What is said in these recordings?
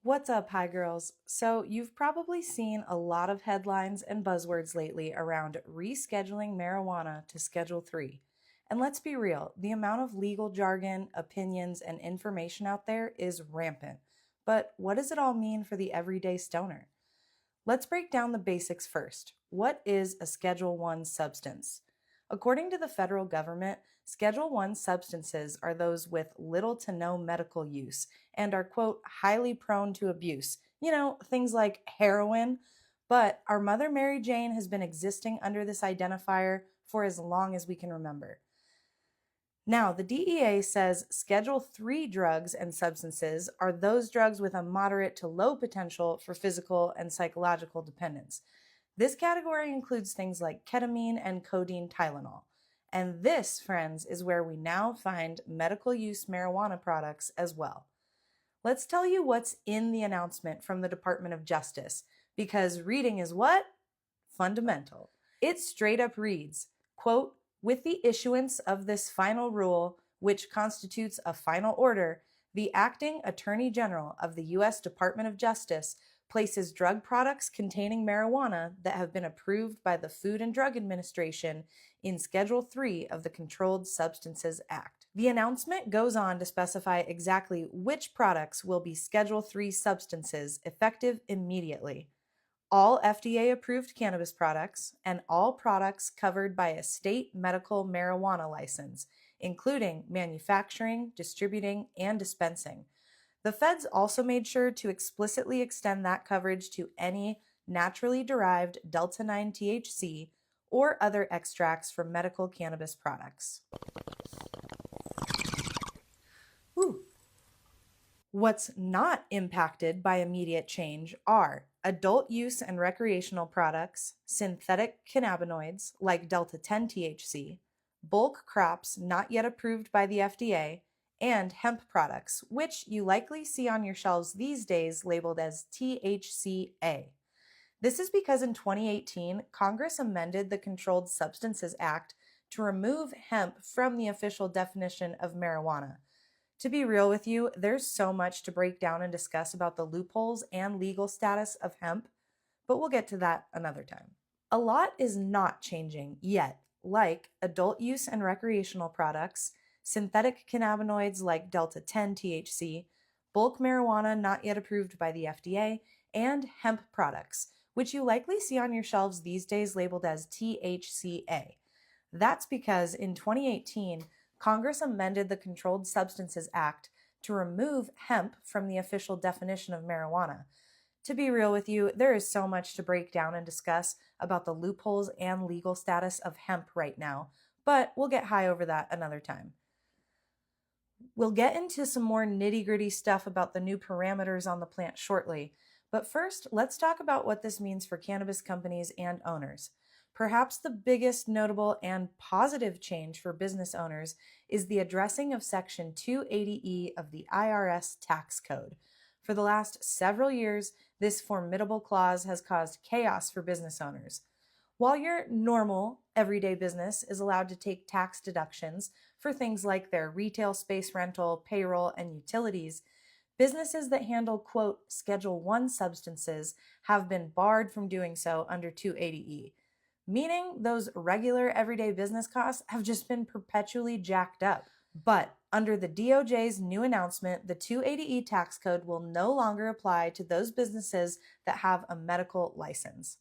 What's up, hi girls? So, you've probably seen a lot of headlines and buzzwords lately around rescheduling marijuana to Schedule 3. And let's be real, the amount of legal jargon, opinions, and information out there is rampant. But what does it all mean for the everyday stoner? Let's break down the basics first. What is a Schedule 1 substance? According to the federal government, Schedule 1 substances are those with little to no medical use and are, quote, highly prone to abuse. Things like heroin. But our Mother Mary Jane has been existing under this identifier for as long as we can remember. Now, the DEA says Schedule 3 drugs and substances are those drugs with a moderate to low potential for physical and psychological dependence. This category includes things like ketamine and codeine Tylenol. And this, friends, is where we now find medical use marijuana products as well. Let's tell you what's in the announcement from the Department of Justice, because reading is what? Fundamental. It straight up reads, quote, with the issuance of this final rule, which constitutes a final order, the Acting Attorney General of the U.S. Department of Justice places drug products containing marijuana that have been approved by the Food and Drug Administration in Schedule 3 of the Controlled Substances Act. The announcement goes on to specify exactly which products will be Schedule 3 substances effective immediately. All FDA-approved cannabis products and all products covered by a state medical marijuana license, including manufacturing, distributing, and dispensing. The feds also made sure to explicitly extend that coverage to any naturally derived Delta-9 THC or other extracts from medical cannabis products. Whew. What's not impacted by immediate change are adult use and recreational products, synthetic cannabinoids like Delta-10 THC, bulk crops not yet approved by the FDA, and hemp products, which you likely see on your shelves these days labeled as THCA. This is because in 2018, Congress amended the Controlled Substances Act to remove hemp from the official definition of marijuana. To be real with you, there's so much to break down and discuss about the loopholes and legal status of hemp, but we'll get to that another time. A lot is not changing yet, like adult use and recreational products, synthetic cannabinoids like Delta-10 THC, bulk marijuana not yet approved by the FDA, and hemp products, which you likely see on your shelves these days labeled as THCA. That's because in 2018, Congress amended the Controlled Substances Act to remove hemp from the official definition of marijuana. To be real with you, there is so much to break down and discuss about the loopholes and legal status of hemp right now, but we'll get high over that another time. We'll get into some more nitty-gritty stuff about the new parameters on the plant shortly, but first, let's talk about what this means for cannabis companies and owners. Perhaps the biggest notable and positive change for business owners is the addressing of Section 280E of the IRS tax code. For the last several years, this formidable clause has caused chaos for business owners. While your normal, everyday business is allowed to take tax deductions for things like their retail space rental, payroll, and utilities, businesses that handle, quote, Schedule 1 substances have been barred from doing so under 280E. Meaning those regular everyday business costs have just been perpetually jacked up. But under the DOJ's new announcement, the 280E tax code will no longer apply to those businesses that have a medical license.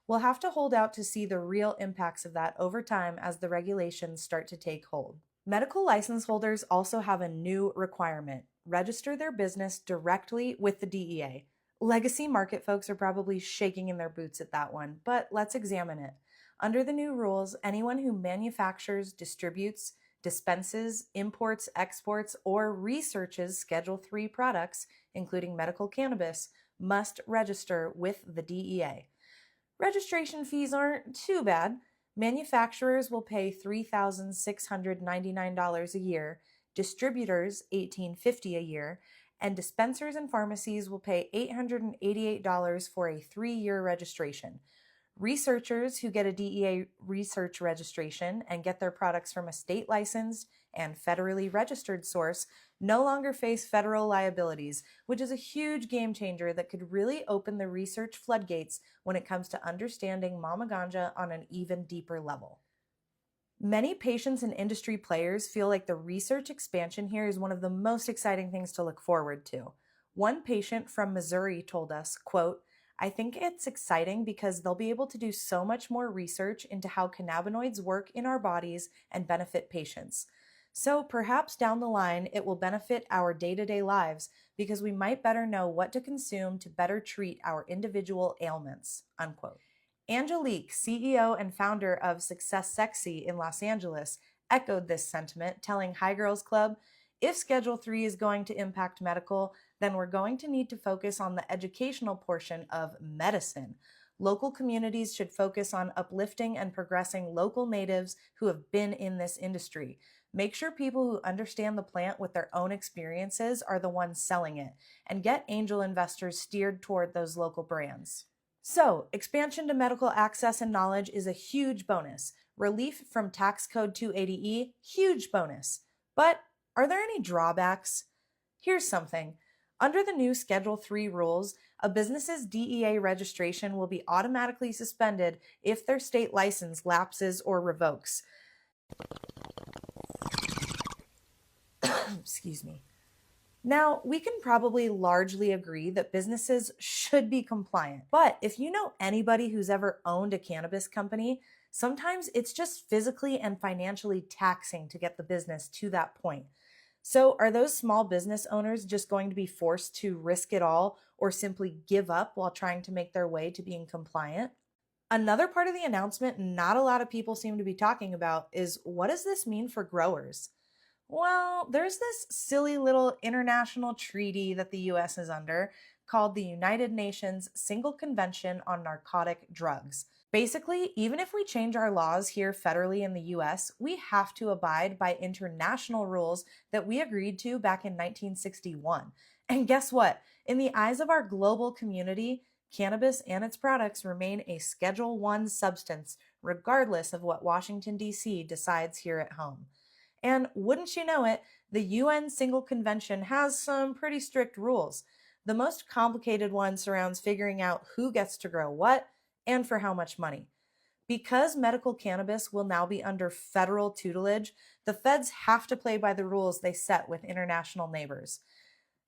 We'll have to hold out to see the real impacts of that over time as the regulations start to take hold. Medical license holders also have a new requirement: register their business directly with the DEA. Legacy market folks are probably shaking in their boots at that one, but let's examine it. Under the new rules, anyone who manufactures, distributes, dispenses, imports, exports, or researches Schedule 3 products, including medical cannabis, must register with the DEA. Registration fees aren't too bad. Manufacturers will pay $3,699 a year, distributors $1,850 a year, and dispensers and pharmacies will pay $888 for a 3-year registration. Researchers who get a DEA research registration and get their products from a state-licensed and federally registered source no longer face federal liabilities, which is a huge game changer that could really open the research floodgates when it comes to understanding mama ganja on an even deeper level. Many patients and industry players feel like the research expansion here is one of the most exciting things to look forward to. One patient from Missouri told us, quote, "I think it's exciting because they'll be able to do so much more research into how cannabinoids work in our bodies and benefit patients. So perhaps down the line, it will benefit our day-to-day lives because we might better know what to consume to better treat our individual ailments," unquote. Angelique, CEO and founder of Success Sexy in Los Angeles, echoed this sentiment, telling High Girls Club, "If Schedule 3 is going to impact medical, then we're going to need to focus on the educational portion of medicine. Local communities should focus on uplifting and progressing local natives who have been in this industry. Make sure people who understand the plant with their own experiences are the ones selling it, and get angel investors steered toward those local brands." So, expansion to medical access and knowledge is a huge bonus. Relief from Tax Code 280E, huge bonus. But are there any drawbacks? Here's something. Under the new Schedule 3 rules, a business's DEA registration will be automatically suspended if their state license lapses or revokes. Excuse me. Now, we can probably largely agree that businesses should be compliant, but if you know anybody who's ever owned a cannabis company, sometimes it's just physically and financially taxing to get the business to that point. So, are those small business owners just going to be forced to risk it all or simply give up while trying to make their way to being compliant? Another part of the announcement not a lot of people seem to be talking about is, what does this mean for growers? Well, there's this silly little international treaty that the US is under called the United Nations Single Convention on Narcotic Drugs. Basically, even if we change our laws here federally in the US, we have to abide by international rules that we agreed to back in 1961. And guess what? In the eyes of our global community, cannabis and its products remain a Schedule 1 substance, regardless of what Washington, D.C. decides here at home. And wouldn't you know it, the UN Single Convention has some pretty strict rules. The most complicated one surrounds figuring out who gets to grow what and for how much money. Because medical cannabis will now be under federal tutelage, the feds have to play by the rules they set with international neighbors.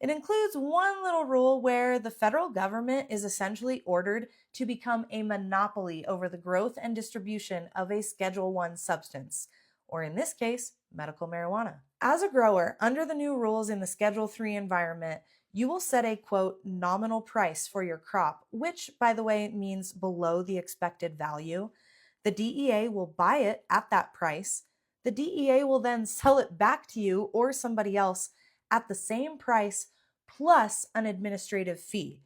It includes one little rule where the federal government is essentially ordered to become a monopoly over the growth and distribution of a Schedule 1 substance, or in this case, medical marijuana. As a grower, under the new rules in the Schedule 3 environment, you will set a, quote, nominal price for your crop, which, by the way, means below the expected value. The DEA will buy it at that price. The DEA will then sell it back to you or somebody else at the same price plus an administrative fee.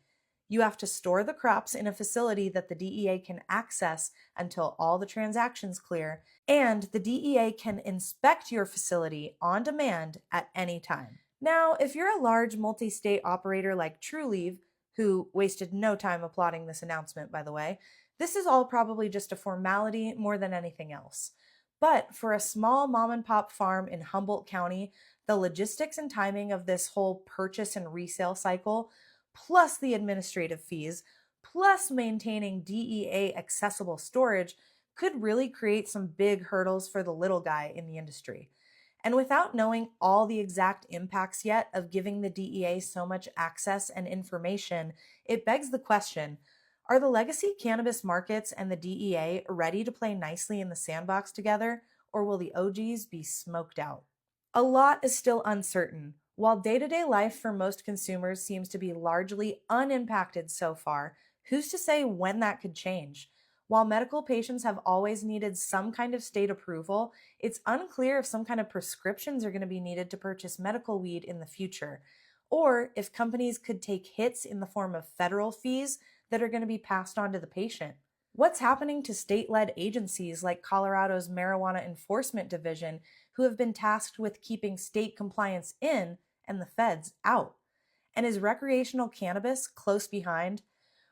You have to store the crops in a facility that the DEA can access until all the transactions clear, and the DEA can inspect your facility on demand at any time. Now, if you're a large multi-state operator like TrueLeave, who wasted no time applauding this announcement, by the way, this is all probably just a formality more than anything else. But for a small mom-and-pop farm in Humboldt County, the logistics and timing of this whole purchase and resale cycle, plus the administrative fees, plus maintaining DEA accessible storage, could really create some big hurdles for the little guy in the industry. And without knowing all the exact impacts yet of giving the DEA so much access and information, it begs the question, are the legacy cannabis markets and the DEA ready to play nicely in the sandbox together, or will the OGs be smoked out? A lot is still uncertain. While day-to-day life for most consumers seems to be largely unimpacted so far, who's to say when that could change? While medical patients have always needed some kind of state approval, it's unclear if some kind of prescriptions are going to be needed to purchase medical weed in the future, or if companies could take hits in the form of federal fees that are going to be passed on to the patient. What's happening to state-led agencies like Colorado's Marijuana Enforcement Division, who have been tasked with keeping state compliance in and the feds out? And is recreational cannabis close behind?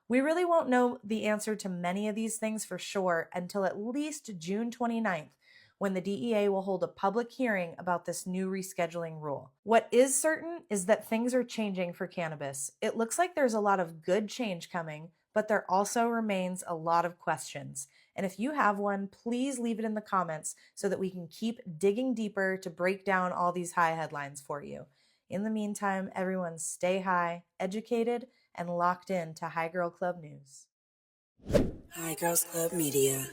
We really won't know the answer to many of these things for sure until at least June 29th, when the DEA will hold a public hearing about this new rescheduling rule. What is certain is that things are changing for cannabis. It looks like there's a lot of good change coming, but there also remains a lot of questions. And if you have one, please leave it in the comments so that we can keep digging deeper to break down all these high headlines for you. In the meantime, everyone stay high, educated, and locked in to High Girl Club News. High Girls Club Media.